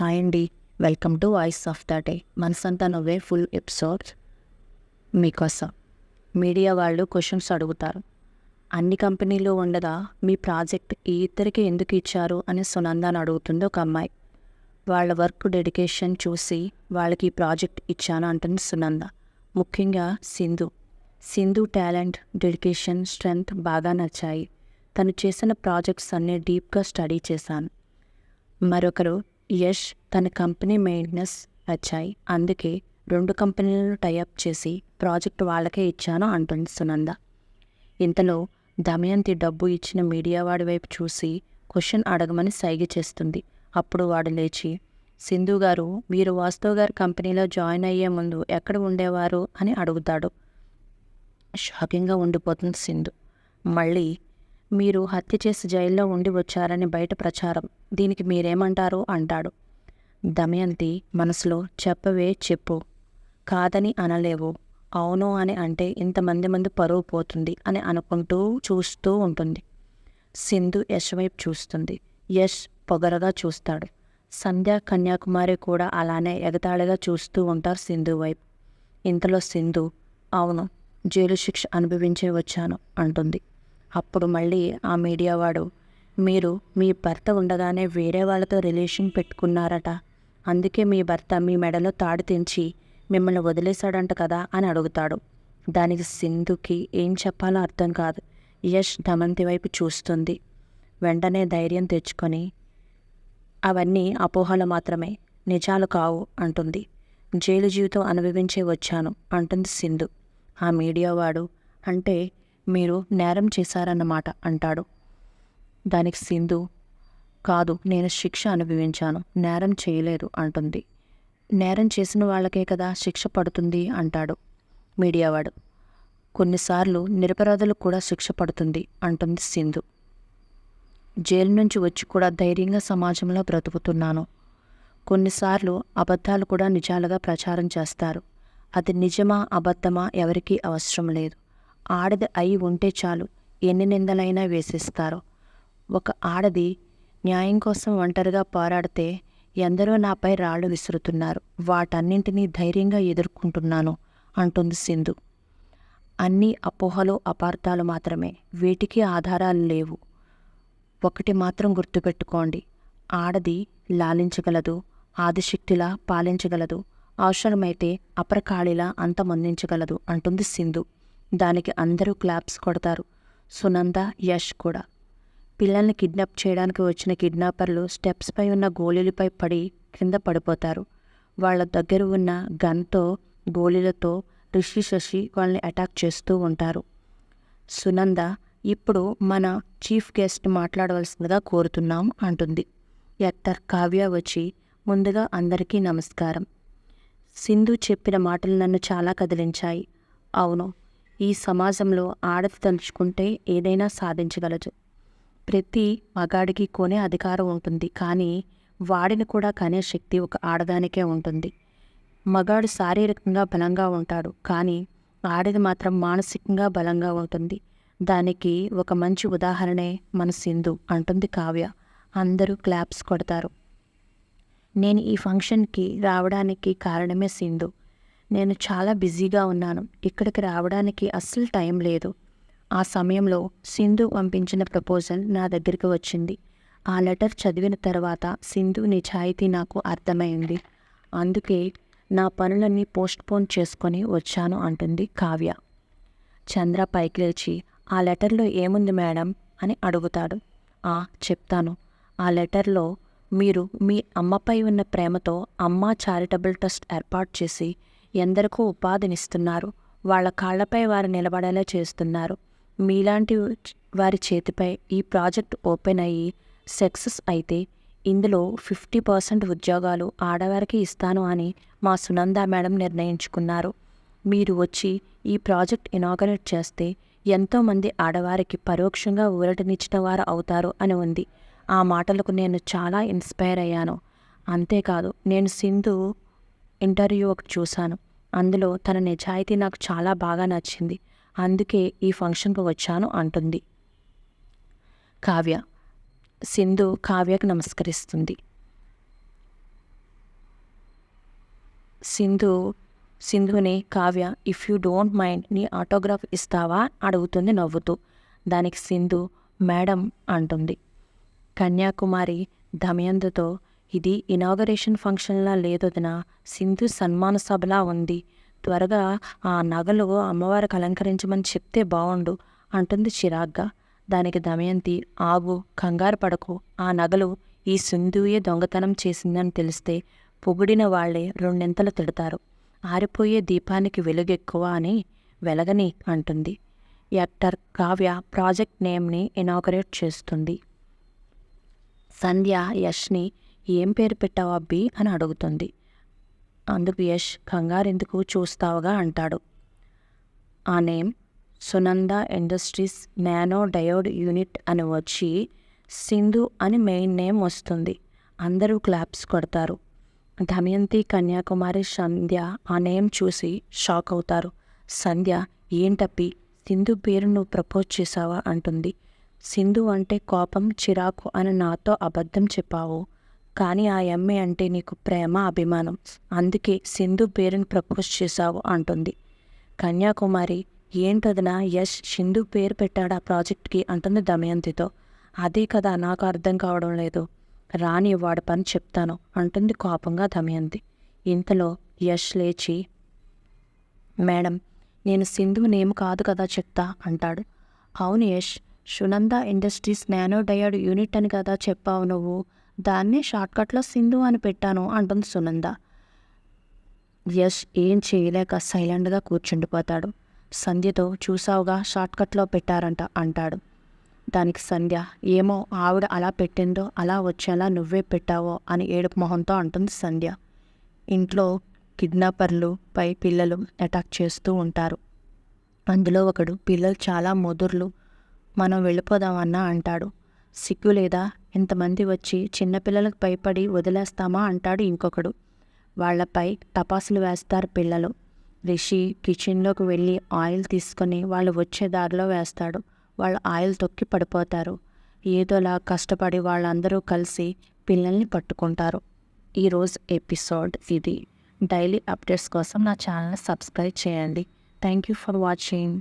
Hi అండి, welcome to voice of the day. మనసంతా నువ్వే ఫుల్ ఎపిసోడ్ మీకోసం. మీడియా వాళ్ళు క్వశ్చన్స్ అడుగుతారు. అన్ని కంపెనీలు ఉండదా, మీ ప్రాజెక్ట్ ఈ ఇద్దరికి ఎందుకు ఇచ్చారు అని సునందాని అడుగుతుంది ఒక అమ్మాయి. వాళ్ళ వర్క్ డెడికేషన్ చూసి వాళ్ళకి ఈ ప్రాజెక్ట్ ఇచ్చాను అంటుంది సునంద. ముఖ్యంగా సింధు టాలెంట్, డెడికేషన్, స్ట్రెంగ్త్ బాగా నచ్చాయి. తను చేసిన ప్రాజెక్ట్స్ అన్నీ డీప్గా స్టడీ చేశాను. మరొకరు యష్, తన కంపెనీ మెయింటెనెన్స్ వచ్చాయి, అందుకే 2 కంపెనీలను టైఅప్ చేసి ప్రాజెక్ట్ వాళ్ళకే ఇచ్చాను అంటుంది సునంద. ఇంతలో దమయంతి డబ్బు ఇచ్చిన మీడియా వాడి వైపు చూసి క్వశ్చన్ అడగమని సైగ చేస్తుంది. అప్పుడు వాడు లేచి, సింధు గారు, మీరు వాస్తవ్ గారి కంపెనీలో జాయిన్ అయ్యే ముందు ఎక్కడ ఉండేవారు అని అడుగుతాడు. షాకింగ్గా ఉండిపోతుంది సింధు. మళ్ళీ, మీరు హత్య చేసి జైల్లో ఉండి వచ్చారని బయట ప్రచారం, దీనికి మీరేమంటారు అంటాడు. దమయంతి మనసులో, చెప్పవే చెప్పు, కాదని అనలేవు, అవును అని అంటే ఇంతమంది ముందు పరువు పోతుంది అని అనుకుంటూ చూస్తూ ఉంటుంది. సింధు యష్ వైపు చూస్తుంది. యష్ పొగరగా చూస్తాడు. సంధ్య, కన్యాకుమారి కూడా అలానే ఎగతాళిగా చూస్తూ ఉంటారు సింధు వైపు. ఇంతలో సింధు, అవును, జైలు శిక్ష అనుభవించే వచ్చాను అంటుంది. అప్పుడు మళ్ళీ ఆ మీడియా వాడు, మీరు మీ భర్త ఉండగానే వేరే వాళ్ళతో రిలేషన్ పెట్టుకున్నారట, అందుకే మీ భర్త మీ మెడలో తాడు తెంచి మిమ్మల్ని వదిలేశాడంట కదా అని అడుగుతాడు. దానికి సింధుకి ఏం చెప్పాలో అర్థం కాదు. యష్ దమయంతి వైపు చూస్తుంది. వెంటనే ధైర్యం తెచ్చుకొని, అవన్నీ అపోహలు మాత్రమే, నిజాలు కావు అంటుంది. జైలు జీవితం అనుభవించే వచ్చాను అంటుంది సింధు. ఆ మీడియా వాడు, అంటే మీరు నేరం చేశారన్నమాట అంటాడు. దానికి సింధు, కాదు, నేను శిక్ష అనుభవించాను, నేరం చేయలేదు అంటుంది. నేరం చేసిన వాళ్ళకే కదా శిక్ష పడుతుంది అంటాడు మీడియావాడు. కొన్నిసార్లు నిరపరాధులకు కూడా శిక్ష పడుతుంది అంటుంది సింధు. జైలు నుంచి వచ్చి కూడా ధైర్యంగా సమాజంలో బ్రతుకుతున్నాను. కొన్నిసార్లు అబద్ధాలు కూడా నిజాలుగా ప్రచారం చేస్తారు. అది నిజమా అబద్ధమా ఎవరికీ అవసరం లేదు. ఆడది అయి ఉంటే చాలు, ఎన్ని నిందలైనా వేసేస్తారు. ఒక ఆడది న్యాయం కోసం ఒంటరిగా పోరాడితే ఎందరో నాపై రాళ్లు విసురుతున్నారు, వాటన్నింటినీ ధైర్యంగా ఎదుర్కొంటున్నాను అంటుంది సింధు. అన్నీ అపోహలు, అపార్థాలు మాత్రమే, వీటికి ఆధారాలు లేవు. ఒకటి మాత్రం గుర్తుపెట్టుకోండి, ఆడది లాలించగలదు, ఆదిశక్తిలా పాలించగలదు, అవసరమైతే అపరకాళిలా అంతమొందించగలదు అంటుంది సింధు. దానికి అందరూ క్లాప్స్ కొడతారు, సునంద, యష్ కూడా. పిల్లల్ని కిడ్నాప్ చేయడానికి వచ్చిన కిడ్నాపర్లు స్టెప్స్పై ఉన్న గోళీలపై పడి కింద పడిపోతారు. వాళ్ళ దగ్గర ఉన్న గన్తో, గోళీలతో రిషి శశి వాళ్ళని అటాక్ చేస్తూ ఉంటారు. సునంద, ఇప్పుడు మన చీఫ్ గెస్ట్ మాట్లాడవలసిందిగా కోరుతున్నాం అంటుంది. యాక్టర్ కావ్య వచ్చి, ముందుగా అందరికీ నమస్కారం. సింధు చెప్పిన మాటలు నన్ను చాలా కదిలించాయి. అవును, ఈ సమాజంలో ఆడది తలుచుకుంటే ఏదైనా సాధించగలదు. ప్రతి మగాడికి కొనే అధికారం ఉంటుంది, కానీ వాడిని కూడా కనే శక్తి ఒక ఆడదానికే ఉంటుంది. మగాడు శారీరకంగా బలంగా ఉంటాడు, కానీ ఆడది మాత్రం మానసికంగా బలంగా ఉంటుంది. దానికి ఒక మంచి ఉదాహరణే మన సింధు అంటుంది కావ్య. అందరూ క్లాప్స్ కొడతారు. నేను ఈ ఫంక్షన్కి రావడానికి కారణమే సింధు. నేను చాలా బిజీగా ఉన్నాను, ఇక్కడికి రావడానికి అస్సలు టైం లేదు. ఆ సమయంలో సింధు పంపించిన ప్రపోజల్ నా దగ్గరికి వచ్చింది. ఆ లెటర్ చదివిన తర్వాత సింధు నిజాయితీ నాకు అర్థమైంది. అందుకే నా పనులన్నీ పోస్ట్పోన్ చేసుకొని వచ్చాను అంటుంది కావ్య. చంద్ర పైకి లేచి, ఆ లెటర్లో ఏముంది మేడం అని అడుగుతాడు. చెప్తాను. ఆ లెటర్లో మీరు మీ అమ్మపై ఉన్న ప్రేమతో అమ్మ చారిటబుల్ ట్రస్ట్ ఏర్పాటు చేసి ఎందరికో ఉపాధినిస్తున్నారు. వాళ్ళ కాళ్లపై వారు నిలబడేలా చేస్తున్నారు. మీలాంటి వారి చేతిపై ఈ ప్రాజెక్ట్ ఓపెన్ అయ్యి సక్సెస్ అయితే ఇందులో 50% ఉద్యోగాలు ఆడవారికి ఇస్తాను అని మా సునంద మేడం నిర్ణయించుకున్నారు. మీరు వచ్చి ఈ ప్రాజెక్ట్ ఇనాగరేట్ చేస్తే ఎంతోమంది ఆడవారికి పరోక్షంగా ఊరటనిచ్చిన వారు అవుతారు అని ఉంది. ఆ మాటలకు నేను చాలా ఇన్స్పైర్ అయ్యాను. అంతేకాదు, నేను సింధు ఇంటర్వ్యూ ఒకటి చూశాను, అందులో తన నిజాయితీ నాకు చాలా బాగా నచ్చింది. అందుకే ఈ ఫంక్షన్కి వచ్చాను అంటుంది కావ్య. సింధు కావ్యకు నమస్కరిస్తుంది. సింధుని Kavya if you don't mind నీ ఆటోగ్రాఫ్ ఇస్తావా అడుగుతుంది నవ్వుతూ. దానికి సింధు మేడం అంటుంది. కన్యాకుమారి దమయంతితో ఇది ఇనాగరేషన్ ఫంక్షన్లా లేదొదినా, సింధు సన్మాన సభలా ఉంది. త్వరగా ఆ నగలు అమ్మవారికి అలంకరించమని చెప్తే బాగుండు అంటుంది చిరాగ్గా. దానికి దమయంతి ఆగు, కంగారు పడకు. ఆ నగలు ఈ సింధుయే దొంగతనం చేసిందని తెలిస్తే పొగిడిన వాళ్లే రెండింతలు తిడతారు. ఆరిపోయే దీపానికి వెలుగెక్కువ అని వెలగని అంటుంది. యాక్టర్ కావ్య ప్రాజెక్ట్ నేమ్ని ఇనాగరేట్ చేస్తుంది. సంధ్య యష్ని ఏం పేరు పెట్టావు అబ్బి అని అడుగుతుంది. అందుకు యష్ కంగారెందుకు చూస్తావుగా అంటాడు. ఆ name Sunanda industries nano diode unit అని వచ్చి సింధు అని మెయిన్ నేమ్ వస్తుంది. అందరూ క్లాప్స్ కొడతారు. దమయంతి, కన్యాకుమారి, సంధ్య ఆ నేమ్ చూసి షాక్ అవుతారు. సంధ్య ఏంటప్పి సింధు పేరు నువ్వు ప్రపోజ్ చేసావా అంటుంది. సింధు అంటే కోపం, చిరాకు అని నాతో అబద్ధం చెప్పావు. కానీ ఆ అమ్మాయి అంటే నీకు ప్రేమ, అభిమానం. అందుకే సింధు పేరుని ప్రపోజ్ చేశావు అంటుంది. కన్యాకుమారి ఏంటదినా యష్ సింధు పేరు పెట్టాడు ఆ ప్రాజెక్ట్కి అంటుంది దమయంతితో. అదే కదా నాకు అర్థం కావడం లేదు. రాని వాడి పని చెప్తాను అంటుంది కోపంగా దమయంతి. ఇంతలో యష్ లేచి మేడం నేను సింధు నేమ్ కాదు కదా చెప్తా అంటాడు. అవును Yash, Sunanda industries nano diode unit అని కదా చెప్పావు నువ్వు. దాన్నే షార్ట్కట్లో సింధు అని పెట్టాను అంటుంది సునంద. యష్ ఏం చేయలేక సైలెంట్గా కూర్చుండిపోతాడు. సంధ్యతో చూసావుగా షార్ట్కట్లో పెట్టారంట అంటాడు. దానికి సంధ్య ఏమో ఆవిడ అలా పెట్టిందో అలా వచ్చేలా నువ్వే పెట్టావో అని ఏడుపు మొహంతో అంటుంది సంధ్య. ఇంట్లో కిడ్నాపర్లు పై పిల్లలు అటాక్ చేస్తూ ఉంటారు. అందులో ఒకడు పిల్లలు చాలా ముదుర్లు, మనం వెళ్ళిపోదామన్నా అంటాడు. సిగ్గు లేదా, ఇంతమంది వచ్చి చిన్నపిల్లలకు భయపడి వదిలేస్తామా అంటాడు ఇంకొకడు. వాళ్లపై టపాసులు వేస్తారు పిల్లలు. రిషి కిచెన్లోకి వెళ్ళి ఆయిల్ తీసుకొని వాళ్ళు వచ్చే దారిలో వేస్తాడు. వాళ్ళు ఆయిల్ తొక్కి పడిపోతారు. ఏదోలా కష్టపడి వాళ్ళందరూ కలిసి పిల్లల్ని పట్టుకుంటారు. ఈరోజు ఎపిసోడ్ ఇది. డైలీ అప్డేట్స్ కోసం నా ఛానల్ని సబ్స్క్రైబ్ చేయండి. Thank you for watching.